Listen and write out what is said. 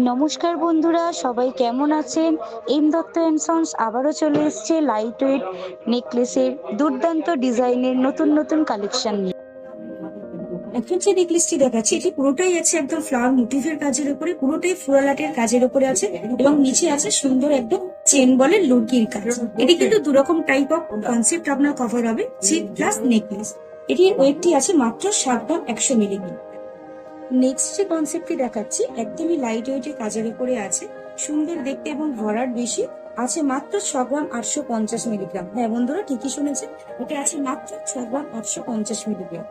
নমস্কার বন্ধুরা, সবাই কেমন আছেন? এম দত্ত অ্যান্ড সন্স আবারও চলে এসছে লাইট ওয়েট নেকলেসের দুর্দান্ত ডিজাইনের নতুন নতুন কালেকশন নিয়ে। এখন যে নেকলেসটি দেখাচ্ছি এটি পুরোটাই আছে একদম ফ্লাওয়ার মোটিভের কাজের উপরে, পুরোটাই ফ্লোরাল আর্টের কাজের উপরে আছে এবং নিচে আছে সুন্দর একদম চেন বলে লুকির কাজ। এটি কিন্তু দুরকম টাইপ অফ কনসেপ্ট আপনার কভার হবে, চেন প্লাস নেকলেস। এটির ওয়েটটি আছে মাত্র 7 গ্রাম 100 মিলিগ্রাম। নেক্সট যে কনসেপ্টটি দেখাচ্ছি একদমই লাইট ওয়েটের কাজের উপরে আছে, সুন্দর দেখতে এবং ভরাট বেশি, আছে মাত্র 6 গ্রাম 850 মিলিগ্রাম। হ্যাঁ বন্ধুরা ঠিকই শুনেছেন, এটা আছে মাত্র 6 গ্রাম 850 মিলিগ্রাম।